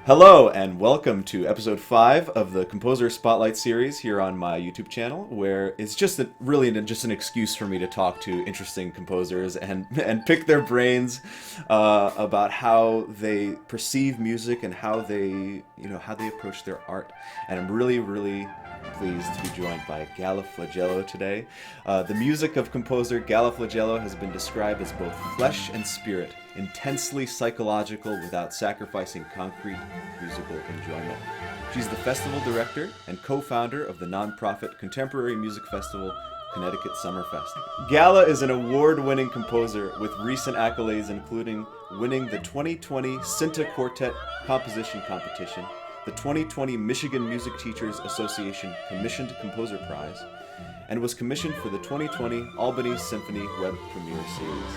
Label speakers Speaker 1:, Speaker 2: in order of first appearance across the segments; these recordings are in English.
Speaker 1: Hello and welcome to episode 5 of the Composer Spotlight series here on my YouTube channel, where it's just an excuse for me to talk to interesting composers and pick their brains about how they perceive music and how they approach their art. And I'm really pleased to be joined by Gala Flagello today. The music of composer Gala Flagello has been described as both flesh and spirit, intensely psychological without sacrificing concrete musical enjoyment. She's the festival director and co-founder of the nonprofit contemporary music festival Connecticut Summerfest. Gala is an award-winning composer with recent accolades including winning the 2020 Cinta Quartet Composition Competition, the 2020 Michigan Music Teachers Association Commissioned Composer Prize, and was commissioned for the 2020 Albany Symphony Web Premiere Series.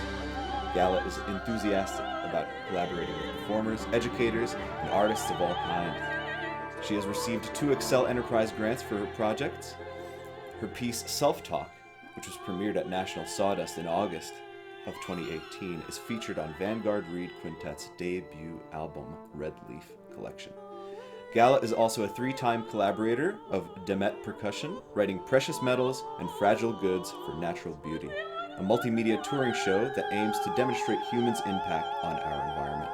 Speaker 1: Gala is enthusiastic about collaborating with performers, educators, and artists of all kinds. She has received 2 Excel Enterprise grants for her projects. Her piece Self-Talk, which was premiered at National Sawdust in August of 2018, is featured on Vanguard Reed Quintet's debut album, Red Leaf Collection. Gala is also a 3-time collaborator of Demet Percussion, writing Precious Metals and Fragile Goods for Natural Beauty, a multimedia touring show that aims to demonstrate humans' impact on our environment.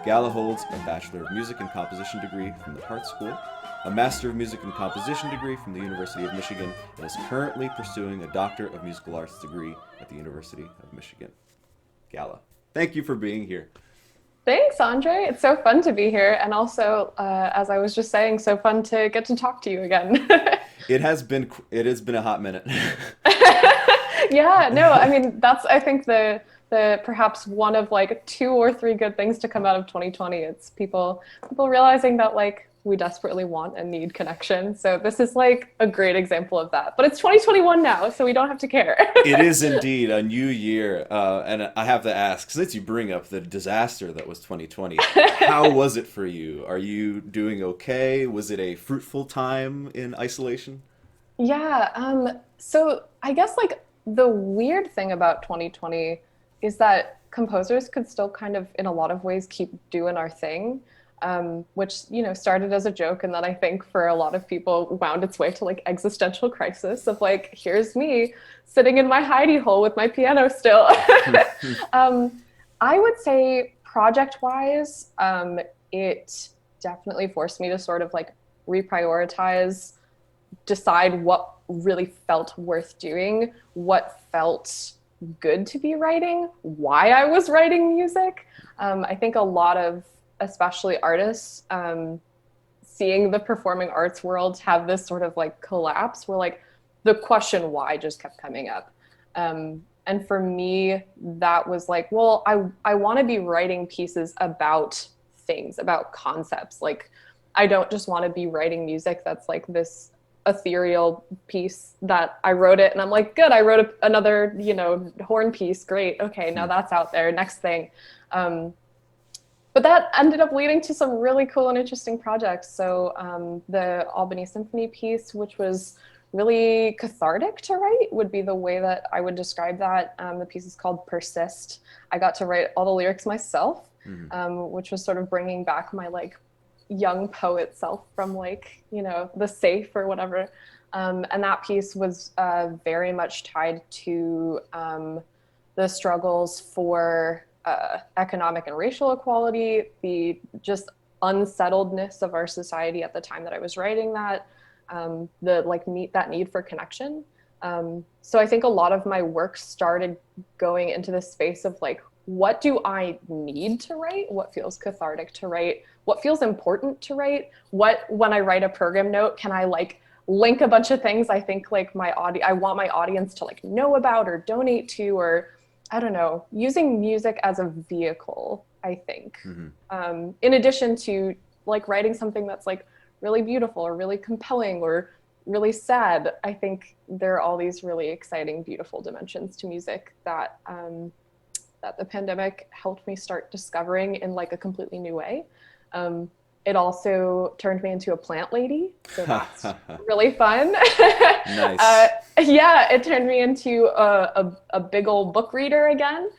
Speaker 1: Gala holds a Bachelor of Music and Composition degree from the Hart School, a Master of Music and Composition degree from the University of Michigan, and is currently pursuing a Doctor of Musical Arts degree at the University of Michigan. Gala, thank you for being here.
Speaker 2: Thanks, Andre. It's so fun to be here. And also, as I was just saying, so fun to get to talk to you again.
Speaker 1: It has been a hot minute.
Speaker 2: Yeah, no, I mean, that's, I think the perhaps one of like 2 or 3 good things to come out of 2020. It's people realizing that like we desperately want and need connection. So this is like a great example of that. But it's 2021 now, so we don't have to care.
Speaker 1: It is indeed a new year. And I have to ask, since you bring up the disaster that was 2020, how was it for you? Are you doing okay? Was it a fruitful time in isolation?
Speaker 2: Yeah, so I guess like the weird thing about 2020 is that composers could still kind of, in a lot of ways, keep doing our thing, which, started as a joke. And then I think for a lot of people wound its way to like existential crisis of like, here's me sitting in my hidey hole with my piano still. I would say project-wise, it definitely forced me to sort of like reprioritize, decide what really felt worth doing, what felt good to be writing, why I was writing music. I think a lot of, especially artists, seeing the performing arts world have this sort of like collapse where like the question why just kept coming up. And for me, that was like, well, I want to be writing pieces about things, about concepts. Like, I don't just want to be writing music that's like this ethereal piece that I wrote it and I'm like, good, I wrote another, horn piece. Great. Okay, now that's out there. Next thing. But that ended up leading to some really cool and interesting projects. So the Albany Symphony piece, which was really cathartic to write, would be the way that I would describe that. The piece is called Persist. I got to write all the lyrics myself, which was sort of bringing back my like young poet self from like, the safe or whatever. And that piece was very much tied to the struggles for economic and racial equality, the just unsettledness of our society at the time that I was writing that, the like that need for connection. So I think a lot of my work started going into this space of like, what do I need to write? What feels cathartic to write? What feels important to write? When I write a program note, can I like link a bunch of things I think like I want my audience to like know about or donate to, or I don't know, using music as a vehicle, I think. In addition to like writing something that's like really beautiful or really compelling or really sad, I think there are all these really exciting, beautiful dimensions to music that that the pandemic helped me start discovering in like a completely new way. It also turned me into a plant lady, so that's really fun.
Speaker 1: Nice.
Speaker 2: Yeah, it turned me into a big old book reader again,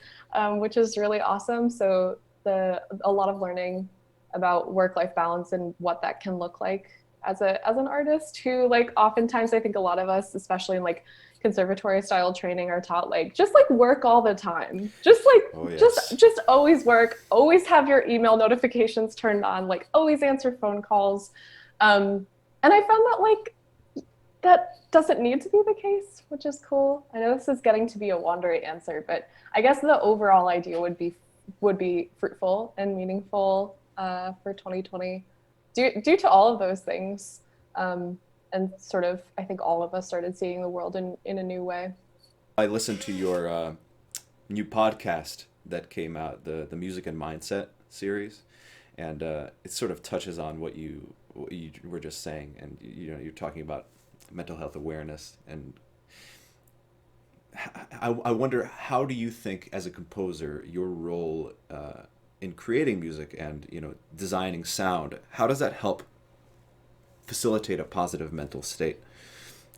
Speaker 2: which is really awesome. So a lot of learning about work-life balance and what that can look like as an artist who, like, oftentimes I think a lot of us, especially in like conservatory style training, are taught like just like work all the time, just like
Speaker 1: Oh, yes.
Speaker 2: just always work, always have your email notifications turned on, like always answer phone calls. And I found that like that doesn't need to be the case, which is cool. I know this is getting to be a wandery answer, but I guess the overall idea would be fruitful and meaningful for 2020 due to all of those things. And sort of, I think all of us started seeing the world in a new way.
Speaker 1: I listened to your new podcast that came out, the Music and Mindset series, and it sort of touches on what you were just saying, and you're talking about mental health awareness, and I wonder, how do you think as a composer your role in creating music and designing sound, how does that help facilitate a positive mental state?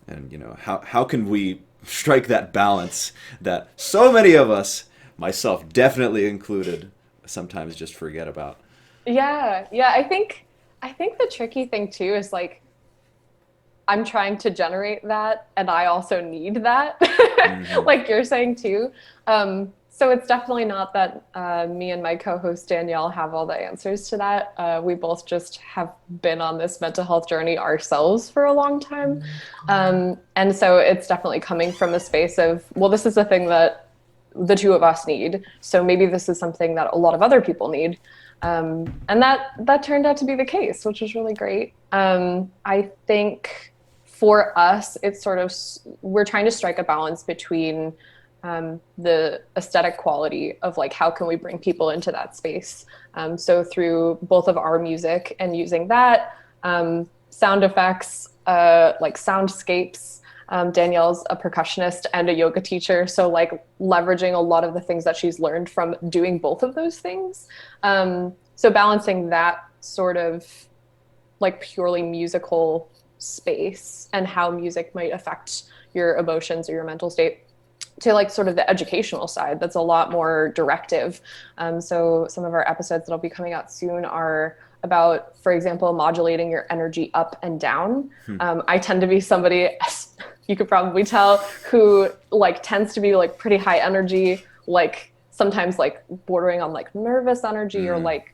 Speaker 1: And how can we strike that balance that so many of us, myself definitely included, sometimes just forget about?
Speaker 2: Yeah, I think the tricky thing too is like I'm trying to generate that and I also need that,
Speaker 1: Hmm.
Speaker 2: like you're saying too. So it's definitely not that me and my co-host Danielle have all the answers to that. We both just have been on this mental health journey ourselves for a long time. And so it's definitely coming from a space of, well, this is a thing that the two of us need. So maybe this is something that a lot of other people need. And that turned out to be the case, which was really great. I think for us, it's sort of, we're trying to strike a balance between the aesthetic quality of like, how can we bring people into that space? So through both of our music and using that, sound effects, like soundscapes. Danielle's a percussionist and a yoga teacher, so like leveraging a lot of the things that she's learned from doing both of those things. So balancing that sort of like purely musical space and how music might affect your emotions or your mental state to like sort of the educational side that's a lot more directive. So some of our episodes that'll be coming out soon are about, for example, modulating your energy up and down. I tend to be somebody, you could probably tell, who like tends to be like pretty high energy, like sometimes like bordering on like nervous energy or
Speaker 1: Mm.
Speaker 2: like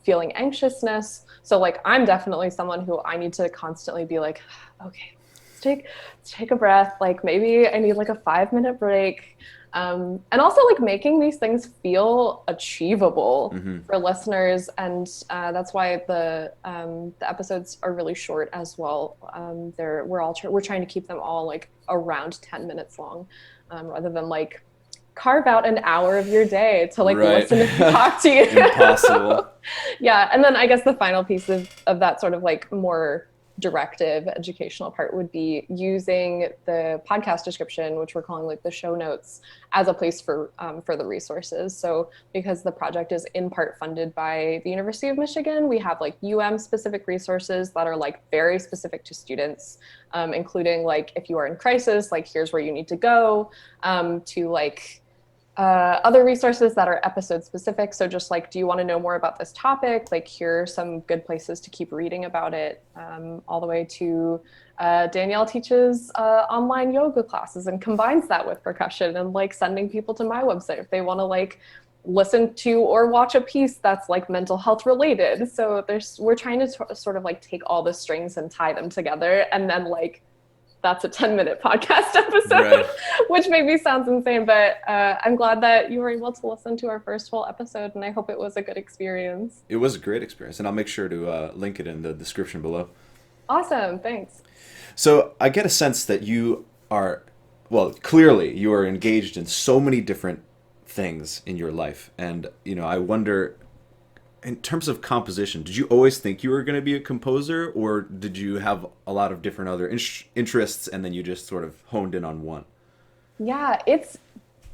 Speaker 2: feeling anxiousness. So like I'm definitely someone who I need to constantly be like, okay, let's take a breath. Like maybe I need like a 5 minute break. And also like making these things feel achievable
Speaker 1: Hmm.
Speaker 2: for listeners. And that's why the episodes are really short as well. We're trying to keep them all like around 10 minutes long, rather than like carve out an hour of your day to like
Speaker 1: Right.
Speaker 2: listen and talk to you.
Speaker 1: Impossible.
Speaker 2: Yeah. And then I guess the final piece of that sort of like more directive educational part would be using the podcast description, which we're calling like the show notes, as a place for the resources. So because the project is in part funded by the University of Michigan, we have like specific resources that are like very specific to students, including like if you are in crisis, like here's where you need to go, to like other resources that are episode specific. So just like, do you want to know more about this topic? Like, here are some good places to keep reading about it, all the way to Danielle teaches online yoga classes and combines that with percussion and like sending people to my website if they want to like listen to or watch a piece that's like mental health related. So we're trying to sort of like take all the strings and tie them together, and then like that's a 10-minute podcast episode,
Speaker 1: Right.
Speaker 2: which maybe sounds insane, but I'm glad that you were able to listen to our first full episode, and I hope it was a good experience.
Speaker 1: It was a great experience, and I'll make sure to link it in the description below.
Speaker 2: Awesome, thanks.
Speaker 1: So I get a sense that you are, well, clearly you are engaged in so many different things in your life, and I wonder, in terms of composition, did you always think you were going to be a composer, or did you have a lot of different other interests, and then you just sort of honed in on one?
Speaker 2: Yeah, it's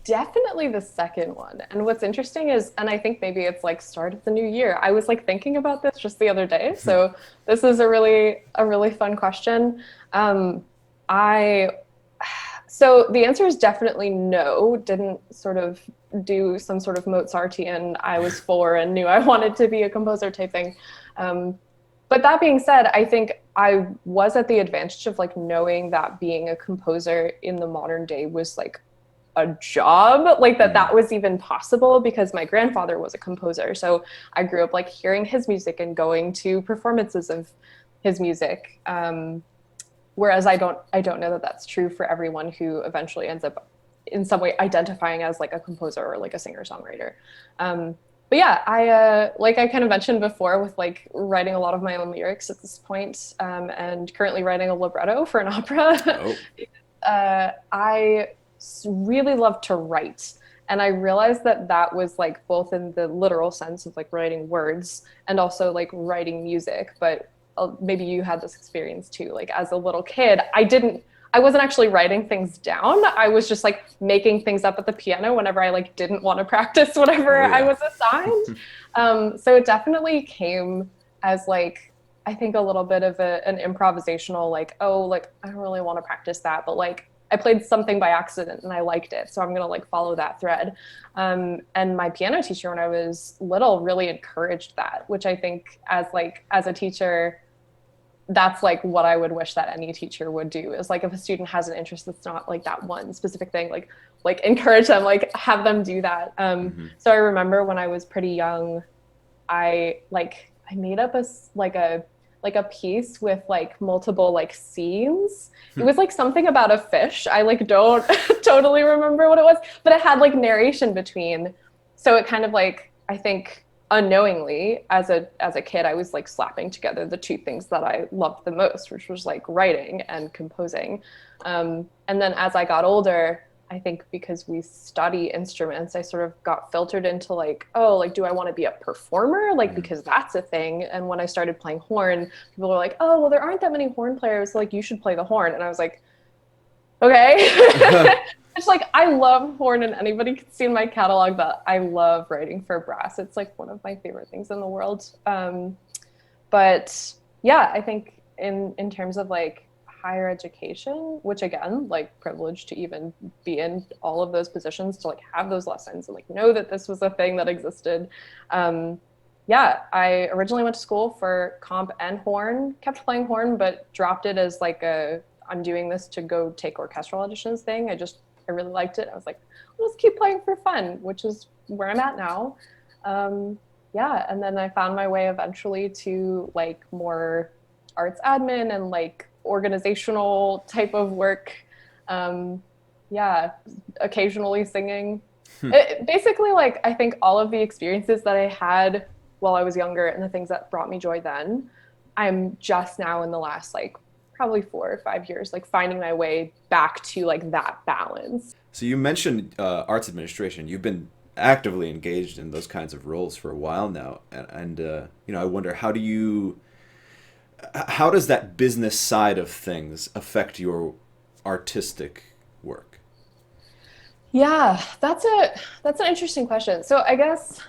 Speaker 2: definitely the second one. And what's interesting is, and I think maybe it's like start of the new year. I was like thinking about this just the other day. So this is a really fun question. I So the answer is definitely no. Didn't sort of do some sort of Mozartian, I was 4 and knew I wanted to be a composer type thing. But that being said, I think I was at the advantage of like knowing that being a composer in the modern day was like a job, like that was even possible because my grandfather was a composer. So I grew up like hearing his music and going to performances of his music. Whereas I don't know that that's true for everyone who eventually ends up in some way identifying as like a composer or like a singer songwriter. But yeah, I like I kind of mentioned before with like writing a lot of my own lyrics at this point, and currently writing a libretto for an opera.
Speaker 1: Oh.
Speaker 2: I really love to write. And I realized that that was like both in the literal sense of like writing words and also like writing music. But maybe you had this experience too. Like as a little kid, I wasn't actually writing things down. I was just like making things up at the piano whenever I like didn't want to practice whatever I was assigned. So it definitely came as like, I think a little bit of an improvisational, like, oh, like I don't really want to practice that, but like I played something by accident and I liked it. So I'm going to like follow that thread. And my piano teacher when I was little really encouraged that, which I think as a teacher, that's like what I would wish that any teacher would do is like if a student has an interest that's not like that one specific thing, like encourage them, like have them do that. So I remember when I was pretty young, I made up a piece with like multiple like scenes. It was like something about a fish. I like don't totally remember what it was, but it had like narration between. So it kind of like, I think unknowingly as a kid, I was like slapping together the two things that I loved the most, which was like writing and composing. And then as I got older, I think because we study instruments, I sort of got filtered into like, oh, like, do I want to be a performer? Like, because that's a thing. And when I started playing horn, people were like, oh, well, there aren't that many horn players. So like, you should play the horn. And I was like, okay. It's like, I love horn and anybody can see in my catalog that I love writing for brass. It's like one of my favorite things in the world. But yeah, I think in terms of like higher education, which again, like privileged to even be in all of those positions, to like have those lessons and like know that this was a thing that existed. Yeah, I originally went to school for comp and horn, kept playing horn, but dropped it as like I'm doing this to go take orchestral auditions thing. I really liked it. I was like, let's keep playing for fun, which is where I'm at now. Yeah, and then I found my way eventually to like more arts admin and like organizational type of work. Yeah, occasionally singing. Basically, like I think all of the experiences that I had while I was younger and the things that brought me joy then, I'm just now in the last like probably 4 or 5 years, like finding my way back to like that balance.
Speaker 1: So you mentioned arts administration. You've been actively engaged in those kinds of roles for a while now, and I wonder how does that business side of things affect your artistic work?
Speaker 2: Yeah, that's an interesting question. So I guess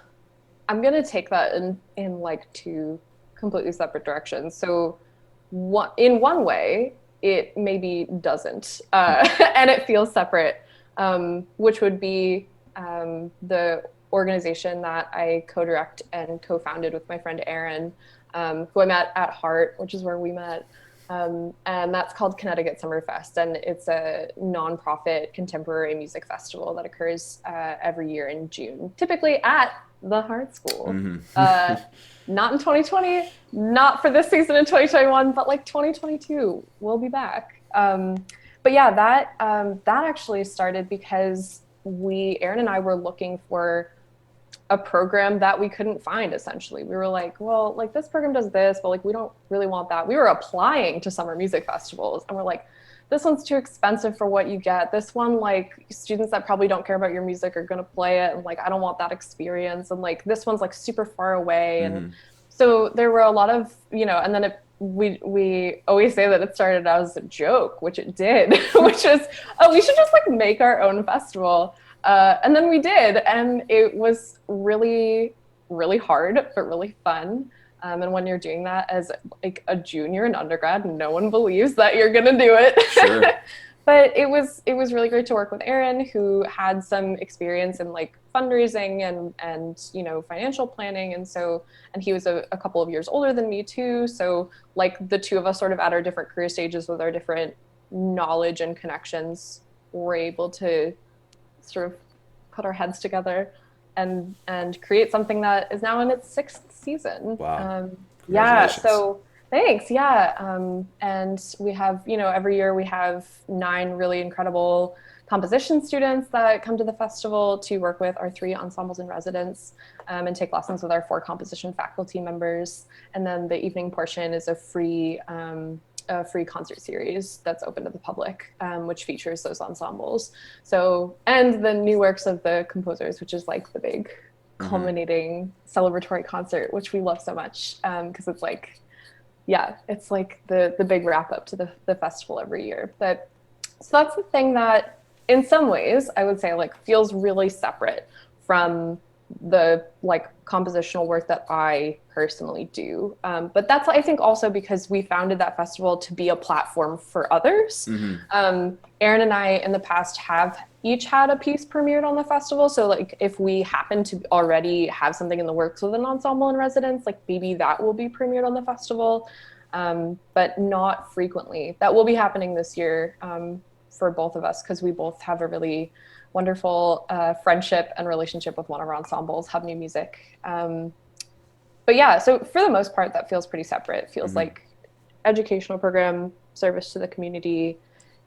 Speaker 2: I'm gonna take that in like two completely separate directions. So in one way, it maybe doesn't, and it feels separate, which would be the organization that I co-direct and co-founded with my friend Erin, who I met at Heart, which is where we met. And that's called Connecticut Summerfest. And it's a nonprofit contemporary music festival that occurs every year in June, typically at the Heart School. Not in 2020, not for this season in 2021, but like 2022, we'll be back. But yeah, that actually started because Erin and I were looking for a program that we couldn't find. Essentially, we were like, well, like this program does this, but like we don't really want that. We were applying to summer music festivals and we're like, this one's too expensive for what you get. This one, like students that probably don't care about your music are going to play it, and like I don't want that experience. And like this one's like super far away. And so there were a lot of, and then we always say that it started as a joke, which it did, which is, oh, we should just like make our own festival. And then we did, and it was really, really hard, but really fun. And when you're doing that as like a junior in undergrad, no one believes that you're gonna do it.
Speaker 1: Sure.
Speaker 2: But it was really great to work with Aaron, who had some experience in like fundraising and financial planning, and he was a couple of years older than me too. So like the two of us sort of at our different career stages with our different knowledge and connections were able to sort of put our heads together and create something that is now in its sixth season.
Speaker 1: Wow.
Speaker 2: Yeah,
Speaker 1: Congratulations.
Speaker 2: so thanks. Yeah, and we have, every year we have 9 really incredible composition students that come to the festival to work with our 3 ensembles in residence, and take lessons with our 4 composition faculty members. And then the evening portion is a free concert series that's open to the public, which features those ensembles. So, and the new works of the composers, which is like the big
Speaker 1: Hmm.
Speaker 2: culminating celebratory concert, which we love so much, because it's like, yeah, it's like the big wrap up to the festival every year. But so that's the thing that in some ways I would say like feels really separate from the like compositional work that I personally do. But that's, I think, also because we founded that festival to be a platform for others.
Speaker 1: Hmm.
Speaker 2: Aaron and I in the past have each had a piece premiered on the festival. So like if we happen to already have something in the works with an ensemble in residence, like maybe that will be premiered on the festival, but not frequently. That will be happening this year, for both of us, because we both have a really wonderful friendship and relationship with one of our ensembles, Hub New Music. But yeah, so for the most part, that feels pretty separate. It feels
Speaker 1: Hmm.
Speaker 2: like educational program, service to the community,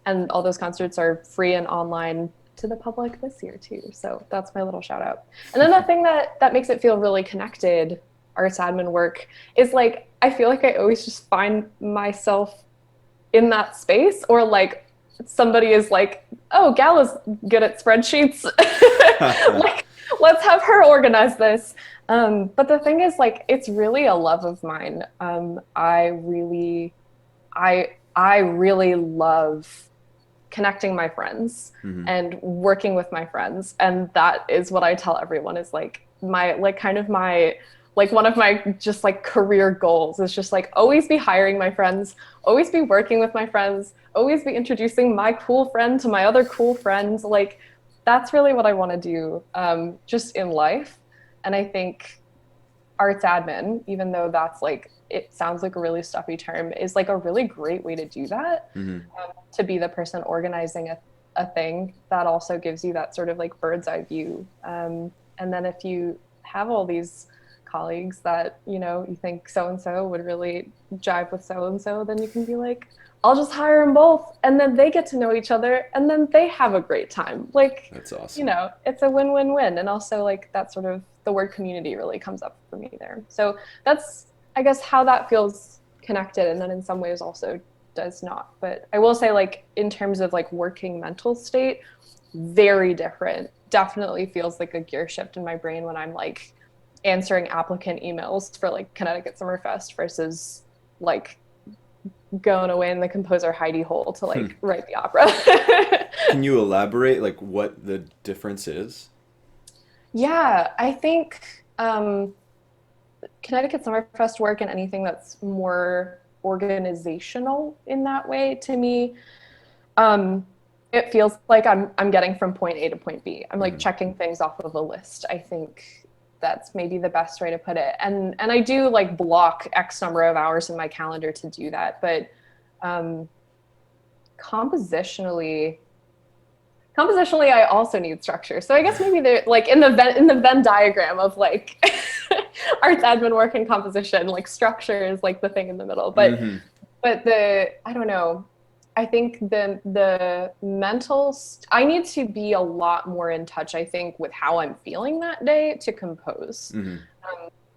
Speaker 2: and all those concerts are free and online to the public this year too. So that's my little shout out. And then the thing that makes it feel really connected, arts admin work, is like I feel like I always just find myself in that space, or like somebody is like, oh, Gala's good at spreadsheets. Like, let's have her organize this. But the thing is, like, it's really a love of mine. I really love connecting my friends
Speaker 1: Hmm.
Speaker 2: and working with my friends, and that is what I tell everyone is like my like kind of my like one of my just like career goals is just like always be hiring my friends, always be working with my friends, always be introducing my cool friend to my other cool friends. Like that's really what I want to do, just in life. And I think arts admin, even though that's like, it sounds like a really stuffy term, is like a really great way to do that,
Speaker 1: Hmm.
Speaker 2: to be the person organizing a thing that also gives you that sort of like bird's eye view. And then if you have all these colleagues that, you think so and so would really jive with so and so, then you can be like, I'll just hire them both. And then they get to know each other and then they have a great time. Like,
Speaker 1: That's awesome.
Speaker 2: it's a win win win. And also, like, that sort of the word community really comes up for me there. So that's, I guess, how that feels connected. And then in some ways also does not. But I will say, like, in terms of like working mental state, very different. Definitely feels like a gear shift in my brain when I'm like answering applicant emails for like Connecticut Summerfest versus like going away in the composer Heidi hole to like write the opera.
Speaker 1: Can you elaborate like what the difference is?
Speaker 2: Yeah, I think Connecticut Summerfest work and anything that's more organizational in that way to me, um, it feels like I'm getting from point A to point B. I'm like
Speaker 1: Hmm.
Speaker 2: checking things off of a list. I think that's maybe the best way to put it. And I do like block X number of hours in my calendar to do that. But um, compositionally, compositionally I also need structure. So I guess maybe they're like in the Venn diagram of like arts admin work and composition, like structure is like the thing in the middle. But
Speaker 1: Hmm.
Speaker 2: I don't know, I think the I need to be a lot more in touch, I think, with how I'm feeling that day to compose.
Speaker 1: Hmm.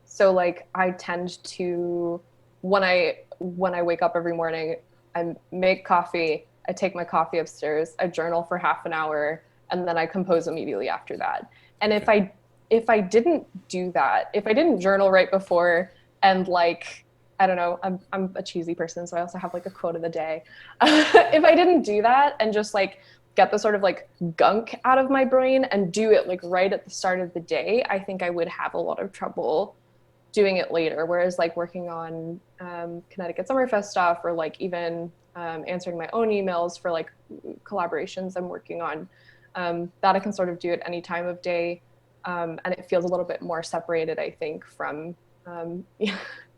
Speaker 2: So like I tend to, when I wake up every morning, I make coffee, I take my coffee upstairs, I journal for half an hour, and then I compose immediately after that. And
Speaker 1: Okay.
Speaker 2: if I didn't do that, if I didn't journal right before, and like, I don't know, I'm a cheesy person, so I also have like a quote of the day. If I didn't do that and just like get the sort of like gunk out of my brain and do it like right at the start of the day, I think I would have a lot of trouble doing it later. Whereas like working on Connecticut Summerfest stuff, or like even answering my own emails for like collaborations I'm working on, that I can sort of do at any time of day. And it feels a little bit more separated, I think, from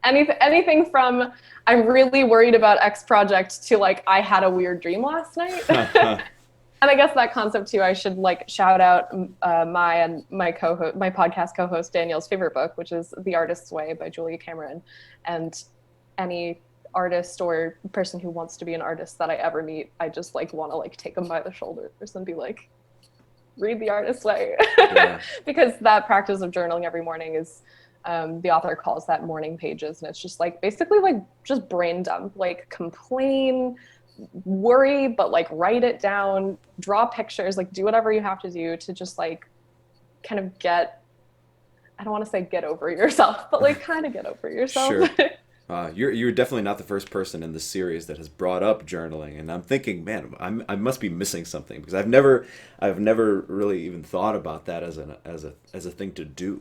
Speaker 2: anything from I'm really worried about X project to like I had a weird dream last night. And I guess that concept too, I should like shout out my and my co-host, my podcast co-host Danielle's favorite book, which is The Artist's Way by Julia Cameron. And any artist or person who wants to be an artist that I ever meet, I just like want to like take them by the shoulders and be like, read The Artist's Way. Yeah. Because that practice of journaling every morning is, the author calls that morning pages, and it's just like basically like just brain dump, like complain, worry, but like write it down, draw pictures, like do whatever you have to do to just like kind of get, I don't want to say get over yourself, but like kind of get over yourself.
Speaker 1: Sure. You're definitely not the first person in this series that has brought up journaling, and I'm thinking, man, I must be missing something, because I've never really even thought about that as a thing to do.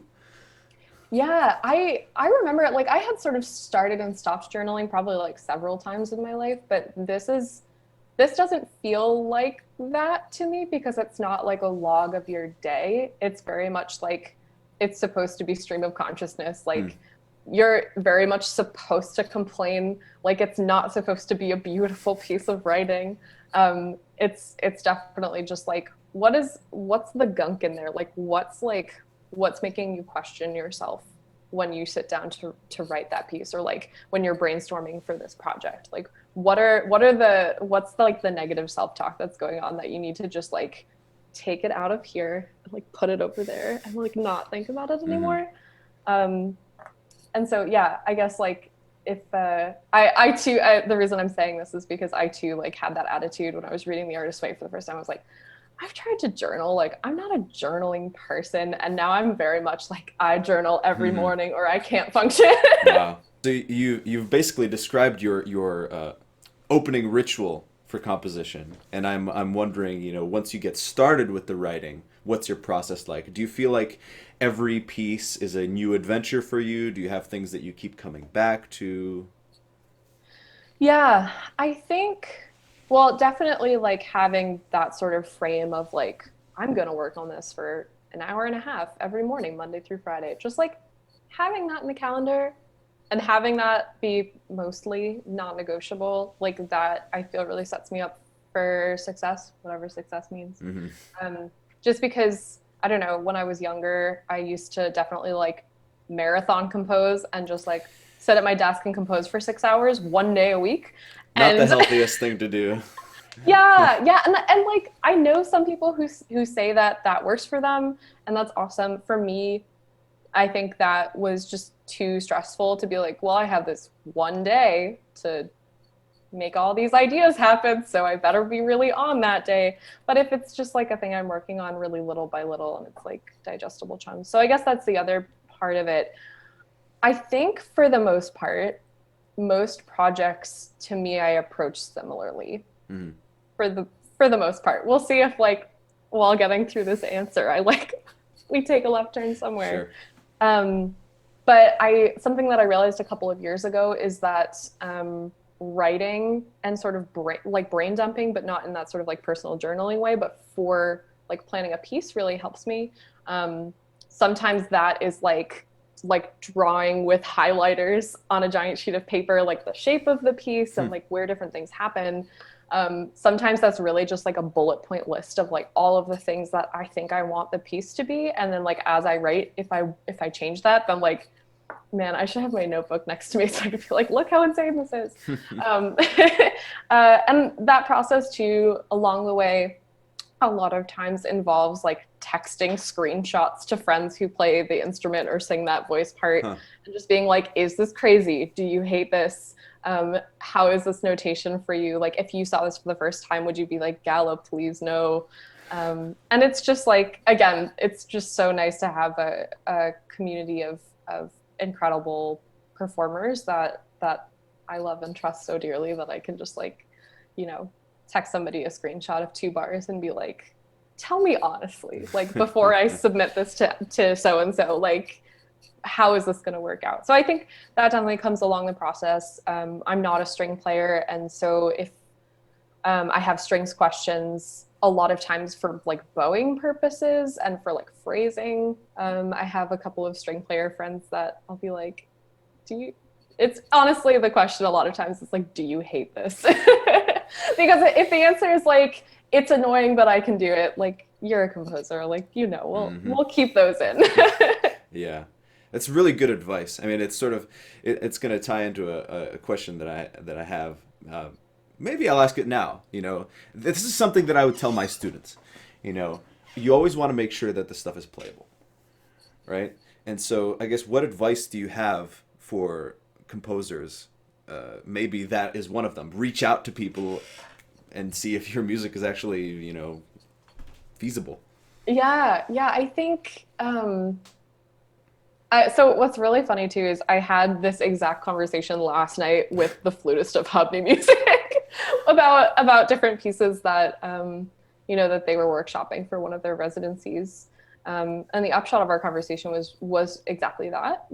Speaker 2: Yeah, I remember like I had sort of started and stopped journaling probably like several times in my life, but this doesn't feel like that to me, because it's not like a log of your day. It's very much like it's supposed to be stream of consciousness. Like you're very much supposed to complain. Like it's not supposed to be a beautiful piece of writing. It's definitely just like what's the gunk in there? Like what's making you question yourself when you sit down to write that piece, or like when you're brainstorming for this project? Like what's the negative self-talk that's going on that you need to just like take it out of here and like put it over there and like not think about it anymore. And so yeah, I guess like if I too, the reason I'm saying this is because I too like had that attitude when I was reading The Artist's Way for the first time. I was like, I've tried to journal, like I'm not a journaling person, and now I'm very much like I journal every morning or I can't function.
Speaker 1: Wow. So you've basically described your opening ritual for composition, and I'm wondering, once you get started with the writing, what's your process like? Do you feel like every piece is a new adventure for you? Do you have things that you keep coming back to?
Speaker 2: Yeah, I think, well, definitely like having that sort of frame of like, I'm going to work on this for an hour and a half every morning, Monday through Friday. Just like having that in the calendar and having that be mostly non-negotiable, like that I feel really sets me up for success, whatever success means. Just because, I don't know, when I was younger, I used to definitely like marathon compose and just like sit at my desk and compose for 6 hours one day a week.
Speaker 1: Not the healthiest thing to do.
Speaker 2: Yeah, and like I know some people who say that works for them, and that's awesome. For me, I think that was just too stressful to be like, well, I have this one day to make all these ideas happen, so I better be really on that day. But if it's just like a thing I'm working on really little by little and it's like digestible chunks. So I guess that's the other part of it. I think for the most part, most projects to me I approach similarly. For the most part. We'll see if like while getting through this answer we take a left turn somewhere. Sure. But something that I realized a couple of years ago is that writing and sort of brain dumping, but not in that sort of like personal journaling way, but for like planning a piece really helps me. Sometimes that is like drawing with highlighters on a giant sheet of paper, like the shape of the piece and like where different things happen. Sometimes that's really just like a bullet point list of like all of the things that I think I want the piece to be. And then like, as I write, if I change that, then like, man, I should have my notebook next to me so I can be like, look how insane this is. And that process too, along the way, a lot of times involves like texting screenshots to friends who play the instrument or sing that voice part, and just being like, is this crazy? Do you hate this? How is this notation for you? Like, if you saw this for the first time, would you be like, Gala, please no? And it's just like, again, it's just so nice to have a community of incredible performers that I love and trust so dearly that I can just like, text somebody a screenshot of 2 bars and be like, tell me honestly, like before I submit this to so-and-so, like, how is this going to work out? So I think that definitely comes along the process. I'm not a string player. And so I have strings questions a lot of times for like bowing purposes and for like phrasing. I have a couple of string player friends that I'll be like, do you, it's honestly the question a lot of times, it's like, do you hate this? Because if the answer is like, it's annoying, but I can do it, like you're a composer, like, we'll keep those in.
Speaker 1: Yeah, that's really good advice. I mean, it's sort of it's going to tie into a question that I have. Uh, Maybe I'll ask it now. This is something that I would tell my students. You know, you always want to make sure that the stuff is playable, right? And so, I guess, what advice do you have for composers? Maybe that is one of them. Reach out to people and see if your music is actually, feasible.
Speaker 2: Yeah, I think so what's really funny too is I had this exact conversation last night with the flutist of Hubney Music about different pieces that that they were workshopping for one of their residencies. And the upshot of our conversation was exactly that.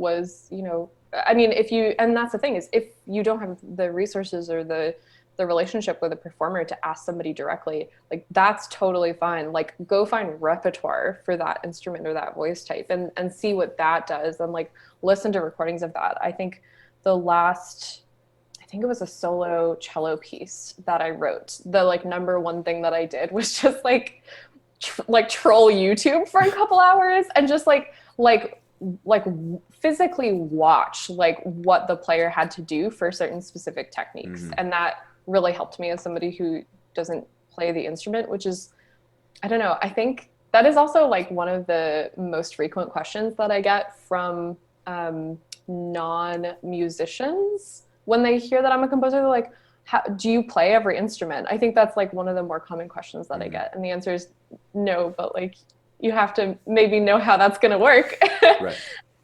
Speaker 2: I mean, if you, and that's the thing is, if you don't have the resources or the relationship with a performer to ask somebody directly, like that's totally fine. Like go find repertoire for that instrument or that voice type and see what that does and like listen to recordings of that. I think it was a solo cello piece that I wrote. The like number one thing that I did was just like troll YouTube for a couple hours and just like physically watch like what the player had to do for certain specific techniques.
Speaker 1: Mm-hmm.
Speaker 2: And that really helped me as somebody who doesn't play the instrument, which is, I don't know, I think that is also like one of the most frequent questions that I get from non-musicians when they hear that I'm a composer. They're like, do you play every instrument? I think that's like one of the more common questions that I get. And the answer is no, but like you have to maybe know how that's going to work.
Speaker 1: Right.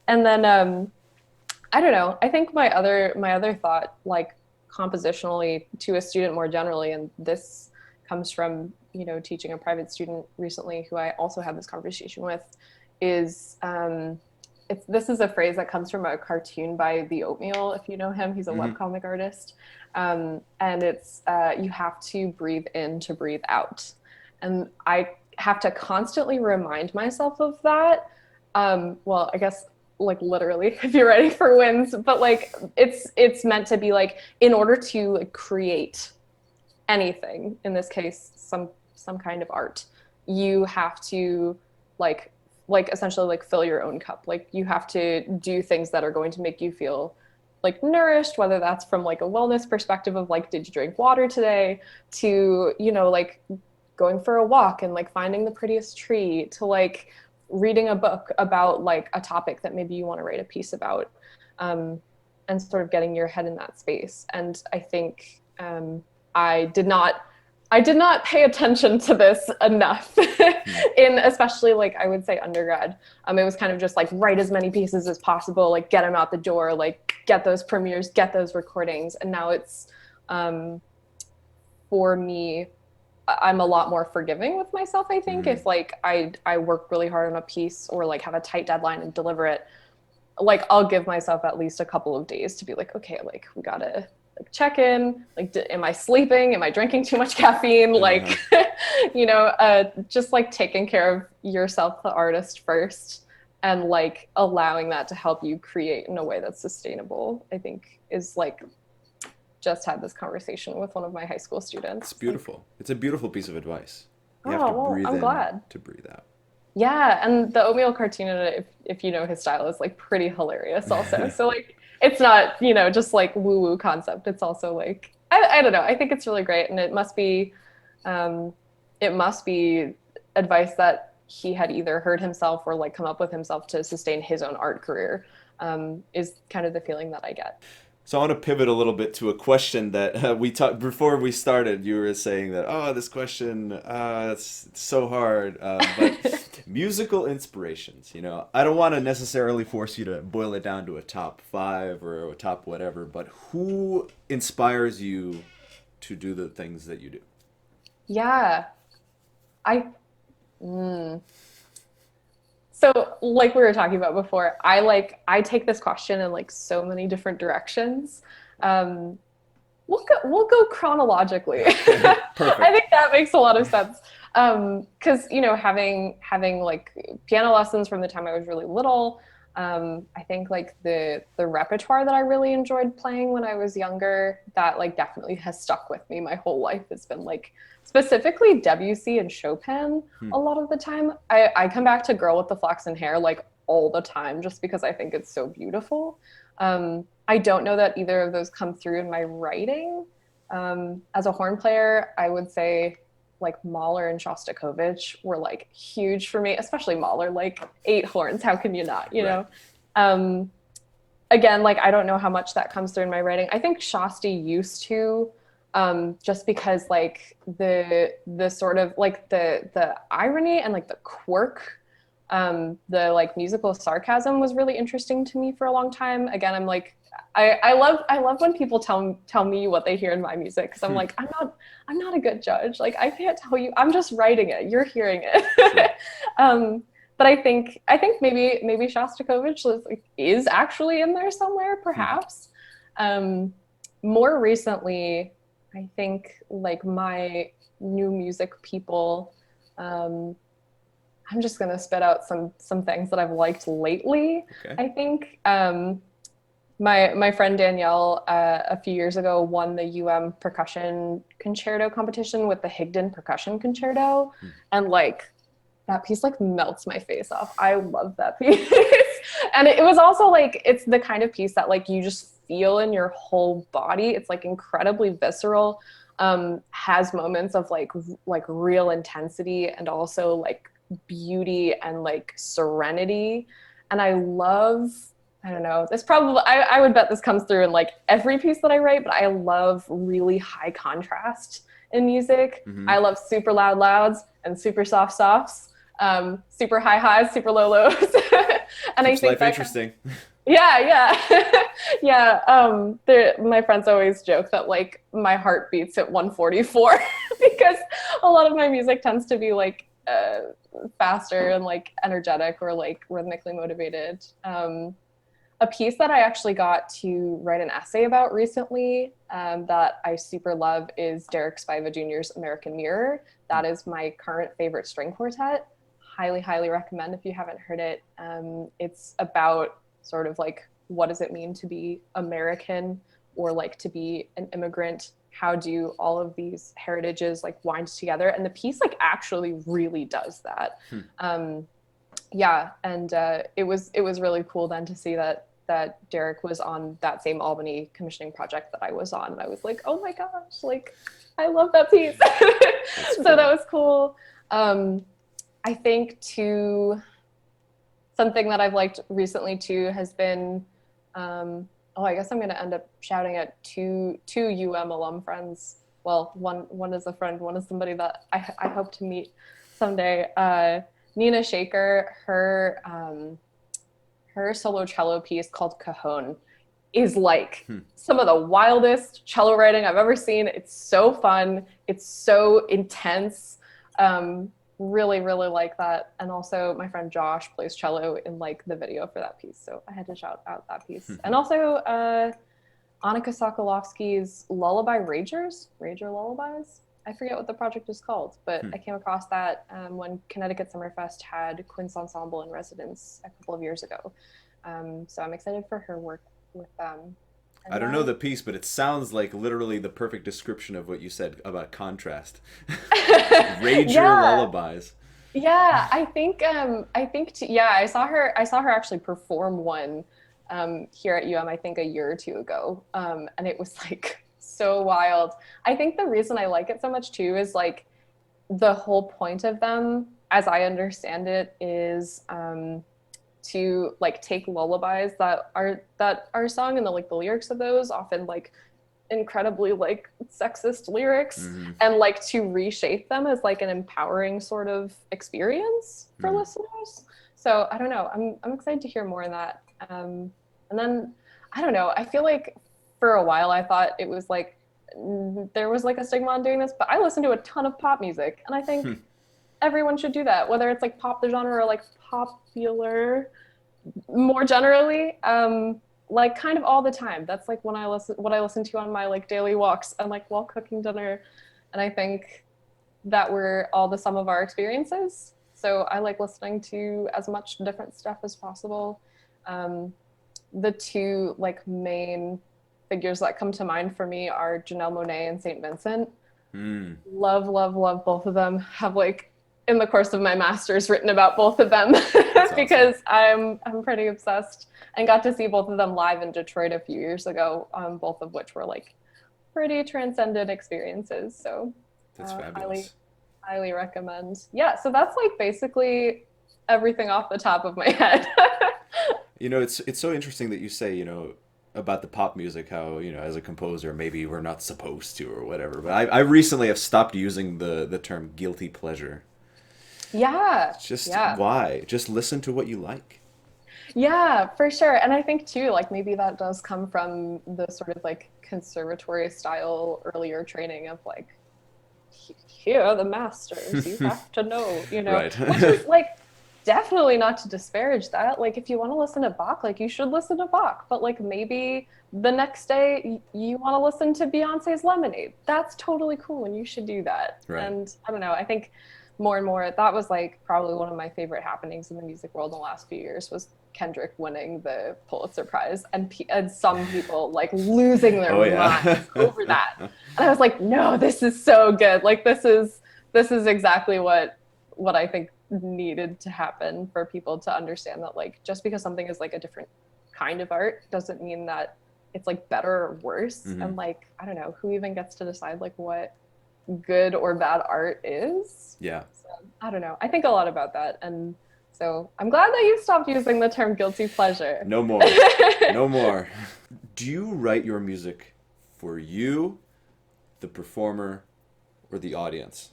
Speaker 2: And then I don't know, I think my other thought, like compositionally to a student more generally, and this comes from teaching a private student recently who I also had this conversation with, is this is a phrase that comes from a cartoon by The Oatmeal, if you know him. He's a webcomic artist. And it's you have to breathe in to breathe out. And I have to constantly remind myself of that. Well, I guess like literally if you're ready for wins, but like it's meant to be like, in order to like, create anything, in this case some kind of art, you have to like essentially like fill your own cup. Like you have to do things that are going to make you feel like nourished, whether that's from like a wellness perspective of like, did you drink water today, to like going for a walk and like finding the prettiest tree, to like reading a book about like a topic that maybe you want to write a piece about, and sort of getting your head in that space. And I think I did not pay attention to this enough in especially like I would say undergrad. It was kind of just like write as many pieces as possible, like get them out the door, like get those premieres, get those recordings. And now it's for me, I'm a lot more forgiving with myself, I think. If like I work really hard on a piece or like have a tight deadline and deliver it, like I'll give myself at least a couple of days to be like, okay, like we gotta like check in, like am I sleeping, am I drinking too much caffeine, like just like taking care of yourself, the artist, first, and like allowing that to help you create in a way that's sustainable, I think is like, just had this conversation with one of my high school students.
Speaker 1: It's beautiful. It's a beautiful piece of advice. You have
Speaker 2: Oh,
Speaker 1: to
Speaker 2: well,
Speaker 1: breathe
Speaker 2: I'm
Speaker 1: in
Speaker 2: glad.
Speaker 1: to breathe out.
Speaker 2: Yeah, and the Oatmeal cartoon, if you know his style, is like pretty hilarious also. So like it's not, just like woo-woo concept. It's also like I don't know. I think it's really great, and it must be advice that he had either heard himself or like come up with himself to sustain his own art career, is kind of the feeling that I get.
Speaker 1: So I want to pivot a little bit to a question that we talked before we started. You were saying that, oh, this question, it's so hard. But musical inspirations, I don't want to necessarily force you to boil it down to a top five or a top whatever, but who inspires you to do the things that you do?
Speaker 2: Yeah, I. Mm. So like we were talking about before, I take this question in like so many different directions. Um, we'll go chronologically.
Speaker 1: Perfect.
Speaker 2: I think that makes a lot of sense. Because having like piano lessons from the time I was really little, I think like the repertoire that I really enjoyed playing when I was younger, that like definitely has stuck with me my whole life. Has been like specifically Debussy and Chopin
Speaker 1: Hmm.
Speaker 2: a lot of the time. I come back to Girl with the Flaxen Hair like all the time just because I think it's so beautiful. I don't know that either of those come through in my writing. As a horn player, I would say like Mahler and Shostakovich were like huge for me, especially Mahler, like 8 horns. How can you not, you
Speaker 1: Right.
Speaker 2: know? Um, Again, like I don't know how much that comes through in my writing. I think Shasti used to, just because like the sort of like the irony and like the quirk, the like musical sarcasm was really interesting to me for a long time. Again, I'm like I love when people tell me what they hear in my music, because I'm
Speaker 1: Hmm.
Speaker 2: like I'm not a good judge. Like I can't tell you. I'm just writing it. You're hearing
Speaker 1: Sure.
Speaker 2: it. um, but I think maybe Shostakovich is actually in there somewhere,
Speaker 1: Hmm.
Speaker 2: perhaps. Um, More recently, I think like my new music people. Um, I'm just gonna spit out some things that I've liked lately.
Speaker 1: Okay.
Speaker 2: I think my friend Danielle a few years ago won the percussion concerto competition with the Higdon percussion concerto,
Speaker 1: Hmm.
Speaker 2: and like that piece like melts my face off. I love that piece. And it was also like it's the kind of piece that like you just feel in your whole body. It's like incredibly visceral. Has moments of like real intensity and also like beauty and like serenity. And I don't know. This probably I would bet this comes through in like every piece that I write, but I love really high contrast in music.
Speaker 1: Hmm.
Speaker 2: I love super loud louds and super soft softs, super high highs, super low lows. And I
Speaker 1: Keeps
Speaker 2: think
Speaker 1: life
Speaker 2: that kind
Speaker 1: interesting.
Speaker 2: yeah, yeah. Yeah. My friends always joke that like my heart beats at 144 because a lot of my music tends to be like faster and like energetic or like rhythmically motivated. A piece that I actually got to write an essay about recently, that I super love is Derek Spiva Jr.'s American Mirror.
Speaker 1: Hmm.
Speaker 2: That is my current favorite string quartet. Highly, highly recommend if you haven't heard it. It's about sort of like what does it mean to be American or like to be an immigrant? How do all of these heritages like wind together? And the piece like actually really does that.
Speaker 1: Hmm.
Speaker 2: Um, yeah, and it was really cool then to see that Derek was on that same Albany commissioning project that I was on, and I was like, oh my gosh, like I love that piece.
Speaker 1: That's
Speaker 2: So that
Speaker 1: cool.
Speaker 2: was cool. I think too something that I've liked recently too has been, oh, I guess I'm going to end up shouting at two alum friends. Well, one is a friend, one is somebody that I hope to meet someday. Nina Shaker, her solo cello piece called Cajon is like
Speaker 1: Hmm.
Speaker 2: some of the wildest cello writing I've ever seen. It's so fun. It's so intense. Really, really like that. And also my friend Josh plays cello in like the video for that piece. So I had to shout out that piece. And also Annika Sokolovsky's Lullaby Rager Lullabies. I forget what the project is called, but
Speaker 1: Hmm.
Speaker 2: I came across that when Connecticut Summerfest had Quince Ensemble in residence a couple of years ago. So I'm excited for her work with them.
Speaker 1: I
Speaker 2: And
Speaker 1: don't know the piece, but it sounds like literally the perfect description of what you said about contrast. Rager
Speaker 2: yeah,
Speaker 1: lullabies.
Speaker 2: yeah, yeah, I saw her actually perform one here at I think a year or two ago. And it was like so wild. I think the reason I like it so much too is like the whole point of them, as I understand it, is to like take lullabies that are sung, and the lyrics of those often like incredibly like sexist lyrics,
Speaker 1: Hmm.
Speaker 2: and like to reshape them as like an empowering sort of experience for
Speaker 1: Hmm.
Speaker 2: listeners. So I don't know, I'm excited to hear more of that. And then I don't know, I feel like for a while I thought it was like there was like a stigma on doing this, but I listen to a ton of pop music, and I think everyone should do that, whether it's like pop the genre or like popular more generally. like kind of all the time. That's like when I listen what I listen to on my like daily walks and like while cooking dinner. And I think that we're all the sum of our experiences. So I like listening to as much different stuff as possible. Um, the two like main figures that come to mind for me are Janelle Monáe and Saint Vincent.
Speaker 1: Hmm.
Speaker 2: Love, love, love both of them. Have like in the course of my master's written about both of them
Speaker 1: That's awesome.
Speaker 2: because I'm pretty obsessed and got to see both of them live in Detroit a few years ago. Both of which were like pretty transcendent experiences. So
Speaker 1: That's
Speaker 2: highly,
Speaker 1: fabulous.
Speaker 2: highly recommend. Yeah, so that's like basically everything off the top of my head.
Speaker 1: It's so interesting that you say, about the pop music, how, as a composer, maybe we're not supposed to or whatever. But I recently have stopped using the term guilty pleasure.
Speaker 2: Yeah,
Speaker 1: Just
Speaker 2: yeah.
Speaker 1: why? Just listen to what you like.
Speaker 2: Yeah, for sure. And I think too, like maybe that does come from the sort of like conservatory style earlier training of like, here are the masters, you have to know,
Speaker 1: Right.
Speaker 2: which is like definitely not to disparage that. Like if you want to listen to Bach, like you should listen to Bach, but like maybe the next day you want to listen to Beyonce's Lemonade. That's totally cool and you should do that.
Speaker 1: Right.
Speaker 2: And I don't know, I think more and more that was like probably one of my favorite happenings in the music world in the last few years was Kendrick winning the Pulitzer Prize and some people like losing their
Speaker 1: Oh yeah.
Speaker 2: minds over that. And I was like, no, this is so good. Like this is exactly what I think needed to happen for people to understand that like just because something is like a different kind of art doesn't mean that it's like better or worse.
Speaker 1: Hmm.
Speaker 2: And like, I don't know, who even gets to decide like what good or bad art is.
Speaker 1: Yeah.
Speaker 2: So I don't know. I think a lot about that. And so I'm glad that you stopped using the term guilty pleasure.
Speaker 1: No more. No more. Do you write your music for you, the performer, or the audience?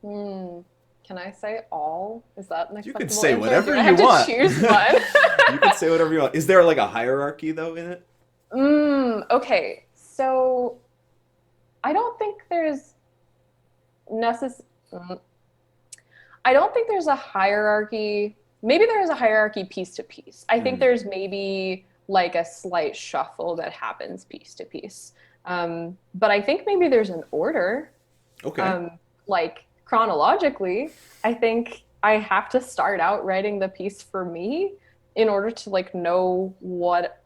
Speaker 2: Hmm. Can I say all? Is that an
Speaker 1: You can
Speaker 2: acceptable
Speaker 1: say
Speaker 2: answer? Or do
Speaker 1: whatever
Speaker 2: I
Speaker 1: you
Speaker 2: have to
Speaker 1: want.
Speaker 2: choose one?
Speaker 1: You can say whatever you want. Is there like a hierarchy though in it?
Speaker 2: Okay. So I don't think there's necess- mm, I don't think there's a hierarchy. Maybe there is a hierarchy piece to piece. I think
Speaker 1: Hmm.
Speaker 2: there's maybe like a slight shuffle that happens piece to piece. But I think maybe there's an order.
Speaker 1: Okay.
Speaker 2: Like chronologically, I think I have to start out writing the piece for me in order to like know what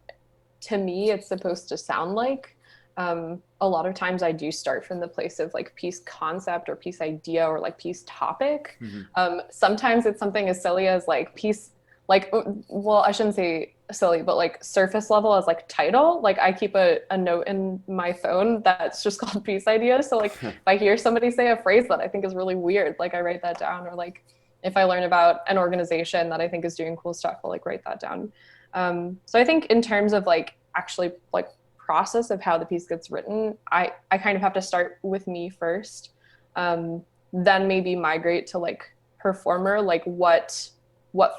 Speaker 2: to me it's supposed to sound like. A lot of times I do start from the place of like piece concept or piece idea or like piece topic.
Speaker 1: Hmm.
Speaker 2: Sometimes it's something as silly as like piece, like, well, I shouldn't say silly, but like surface level as like title. Like I keep a note in my phone that's just called piece idea. So like if I hear somebody say a phrase that I think is really weird, like I write that down. Or like if I learn about an organization that I think is doing cool stuff, I'll like write that down. So I think in terms of like actually like process of how the piece gets written, I kind of have to start with me first, then maybe migrate to like performer, like what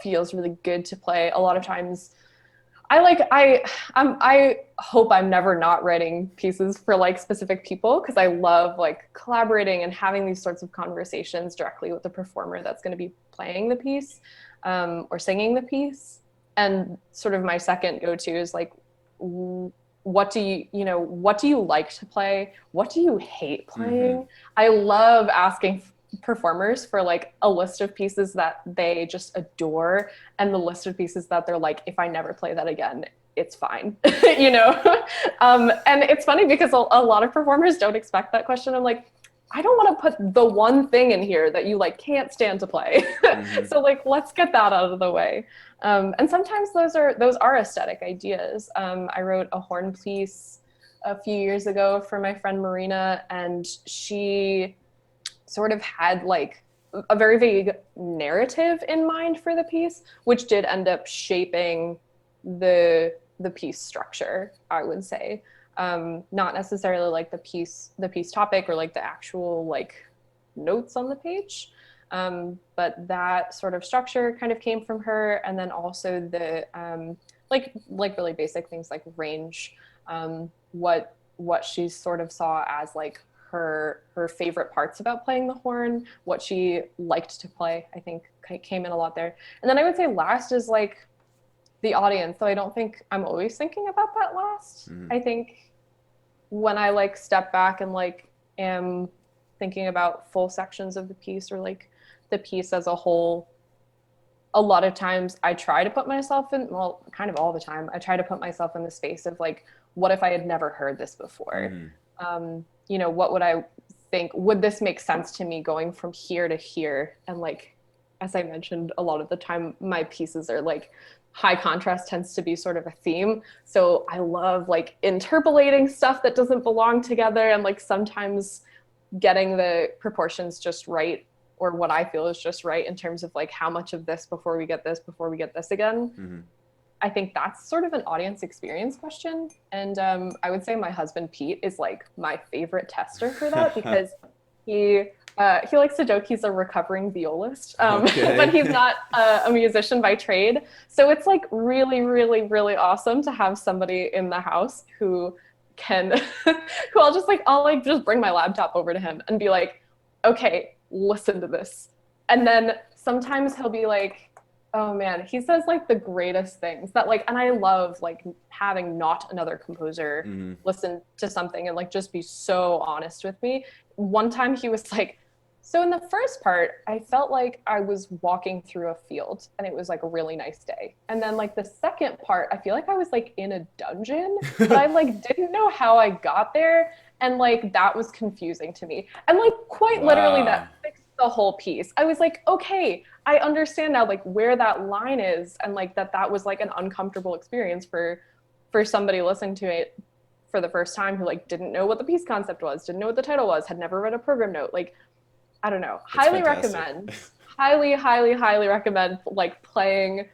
Speaker 2: feels really good to play. A lot of times I hope I'm never not writing pieces for like specific people because I love like collaborating and having these sorts of conversations directly with the performer that's going to be playing the piece, or singing the piece. And sort of my second go-to is like, what do you like to play? What do you hate
Speaker 1: Hmm.
Speaker 2: playing? I love asking performers for like a list of pieces that they just adore and the list of pieces that they're like, if I never play that again, it's fine. you know and it's funny because a lot of performers don't expect that question. I'm like, I don't want to put the one thing in here that you like can't stand to play.
Speaker 1: Hmm.
Speaker 2: So like let's get that out of the way. And sometimes those are aesthetic ideas. I wrote a horn piece a few years ago for my friend Marina, and she sort of had like a very vague narrative in mind for the piece, which did end up shaping the piece structure, I would say. Not necessarily like the piece topic or like the actual like notes on the page. But that sort of structure kind of came from her, and then also the like really basic things like range, what she sort of saw as like her favorite parts about playing the horn, what she liked to play. I think came in a lot there. And then I would say last is like the audience, though I don't think I'm always thinking about that last. I think when I like step back and like am thinking about full sections of the piece or like the piece as a whole, a lot of times I try to put myself in, well, kind of all the time, I try to put myself in the space of like, what if I had never heard this before? You know, what would I think? Would this make sense to me going from here to here? And like, as I mentioned, a lot of the time my pieces are like high contrast tends to be sort of a theme. So I love like interpolating stuff that doesn't belong together and like sometimes getting the proportions just right, or what I feel is just right in terms of like how much of this before we get this again. I think that's sort of an audience experience question. And I would say my husband, Pete, is like my favorite tester for that because he likes to joke he's a recovering violist, but he's not a musician by trade. So it's like really, really, really awesome to have somebody in the house who can, who I'll like just bring my laptop over to him and be like, okay, listen to this. And then sometimes he'll be like, oh man, he says like the greatest things that like, and I love like having not another composer listen to something and like just be so honest with me. One time he was like, so in the first part, I felt like I was walking through a field and it was like a really nice day. And then like the second part, I feel like I was like in a dungeon, but I like didn't know how I got there. And like that was confusing to me. And like quite literally that fixed the whole piece. I was like, okay, I understand now like where that line is, and like that was like an uncomfortable experience for somebody listening to it for the first time who like didn't know what the piece concept was, didn't know what the title was, had never read a program note. Like, I don't know. Highly recommend. highly recommend like playing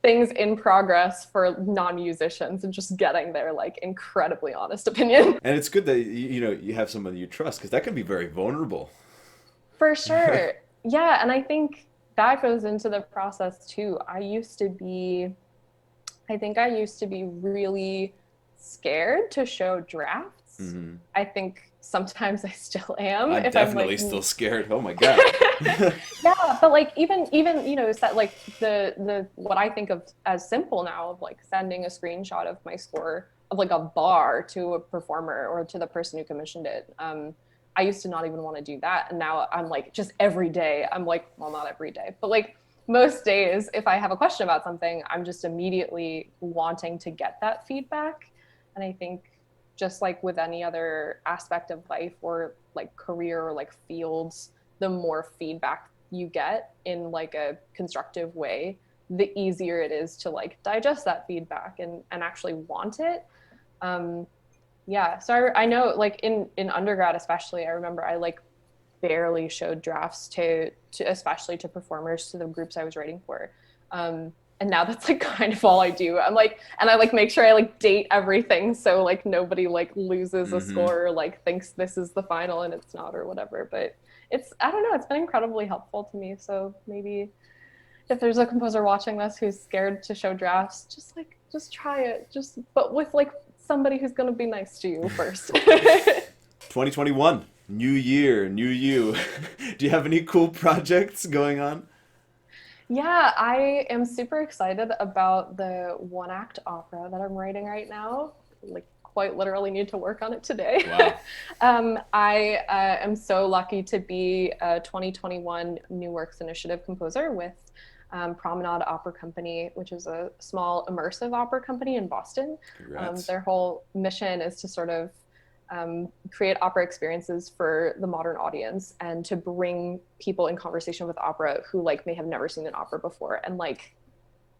Speaker 2: things in progress for non-musicians and just getting their like incredibly honest opinion.
Speaker 1: And it's good that you know you have somebody you trust, because that can be very vulnerable.
Speaker 2: For sure. Yeah, and I think that goes into the process too. I think I used to be really scared to show drafts. I think sometimes I still am.
Speaker 1: I'm
Speaker 2: if
Speaker 1: definitely
Speaker 2: I'm like,
Speaker 1: still scared. Oh my God.
Speaker 2: yeah, but like even you know, set like the what I think of as simple now of like sending a screenshot of my score of like a bar to a performer or to the person who commissioned it. I used to not even want to do that, and now I'm like just every day I'm like, well, not every day, but like most days if I have a question about something, I'm just immediately wanting to get that feedback. And I think just like with any other aspect of life or like career or like fields, the more feedback you get in like a constructive way, the easier it is to like digest that feedback and actually want it. Yeah, so I know like in undergrad especially, I remember I like barely showed drafts to especially to performers, to the groups I was writing for. And now that's like kind of all I do. I'm like, and I like make sure I like date everything so like nobody like loses a score or like thinks this is the final and it's not or whatever. But it's, I don't know, it's been incredibly helpful to me. So maybe if there's a composer watching this who's scared to show drafts, just try it. But with like somebody who's gonna be nice to you first.
Speaker 1: 2021, new year, new you. Do you have any cool projects going on?
Speaker 2: Yeah, I am super excited about the one act opera that I'm writing right now. Like, quite literally need to work on it today.
Speaker 1: Wow.
Speaker 2: I am so lucky to be a 2021 New Works Initiative composer with Promenade Opera Company, which is a small immersive opera company in Boston. Their whole mission is to sort of create opera experiences for the modern audience and to bring people in conversation with opera who like may have never seen an opera before. And like,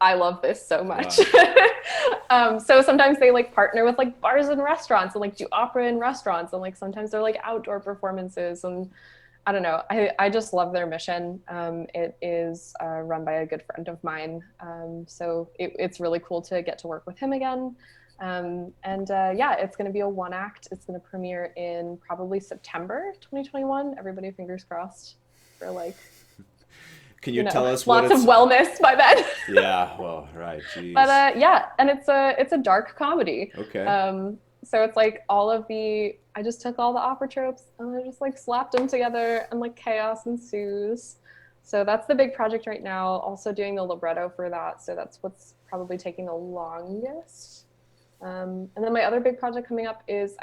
Speaker 2: I love this so much. Wow. So sometimes they like partner with like bars and restaurants and like do opera in restaurants, and like sometimes they're like outdoor performances. And I don't know, I just love their mission. It is run by a good friend of mine. So it's really cool to get to work with him again. Yeah, it's going to be a one act. It's going to premiere in probably September 2021. Everybody fingers crossed for like,
Speaker 1: can you tell us what
Speaker 2: lots of wellness by then.
Speaker 1: Yeah, well, right, geez.
Speaker 2: But yeah, and it's a dark comedy.
Speaker 1: Okay.
Speaker 2: So it's like I just took all the opera tropes and I just like slapped them together and like chaos ensues. So that's the big project right now. Also doing the libretto for that. So that's what's probably taking the longest. And then my other big project coming up is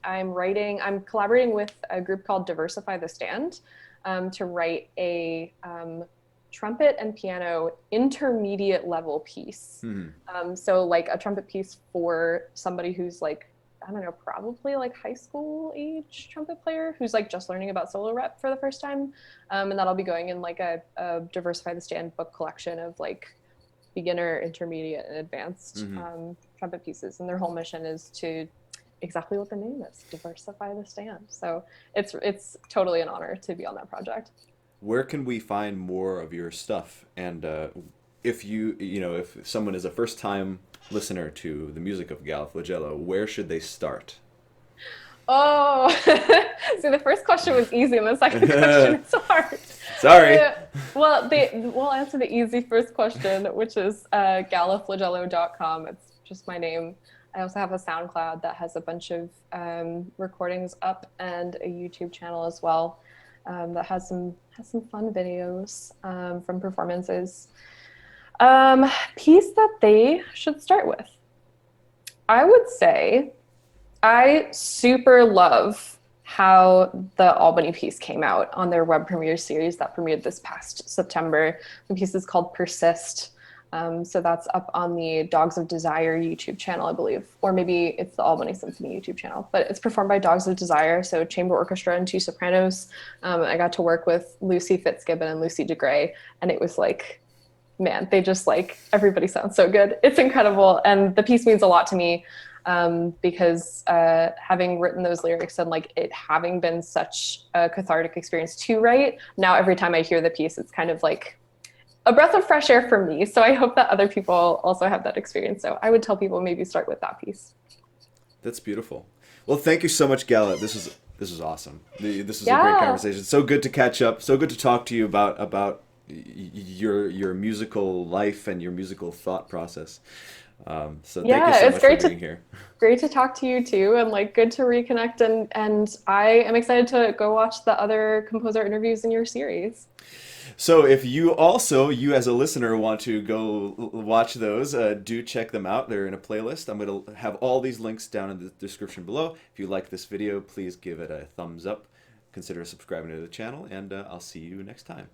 Speaker 2: I'm collaborating with a group called Diversify the Stand to write a trumpet and piano intermediate level piece. So like a trumpet piece for somebody who's like, I don't know, probably like high school age trumpet player who's like just learning about solo rep for the first time. And that'll be going in like a Diversify the Stand book collection of like beginner, intermediate, and advanced trumpet pieces. And their whole mission is to exactly what the name is, diversify the stand. So it's totally an honor to be on that project.
Speaker 1: Where can we find more of your stuff? And if if someone is a first-time listener to the music of Gala Flagello, where should they start?
Speaker 2: Oh, so the first question was easy, and the second question is hard.
Speaker 1: Sorry.
Speaker 2: We'll answer the easy first question, which is galaflagello.com. It's just my name. I also have a SoundCloud that has a bunch of recordings up and a YouTube channel as well that has some fun videos from performances. Piece that they should start with. I would say I super love how the Albany piece came out on their web premiere series that premiered this past September. The piece is called Persist. So that's up on the Dogs of Desire YouTube channel, I believe, or maybe it's the Albany Symphony YouTube channel, but it's performed by Dogs of Desire, so chamber orchestra and two sopranos. I got to work with Lucy Fitzgibbon and Lucy DeGray, and it was like, man, they just like, everybody sounds so good. It's incredible, and the piece means a lot to me because having written those lyrics and like it having been such a cathartic experience to write, now every time I hear the piece, it's kind of like a breath of fresh air for me. So I hope that other people also have that experience. So I would tell people maybe start with that piece.
Speaker 1: That's beautiful. Well, thank you so much, Gala. This is awesome. This is a great conversation. So good to catch up. So good to talk to you about your musical life and your musical thought process. So thank you so much for being here.
Speaker 2: Great to talk to you too, and like good to reconnect. And I am excited to go watch the other composer interviews in your series.
Speaker 1: So if you as a listener, want to go watch those, do check them out. They're in a playlist. I'm going to have all these links down in the description below. If you like this video, please give it a thumbs up. Consider subscribing to the channel, and I'll see you next time.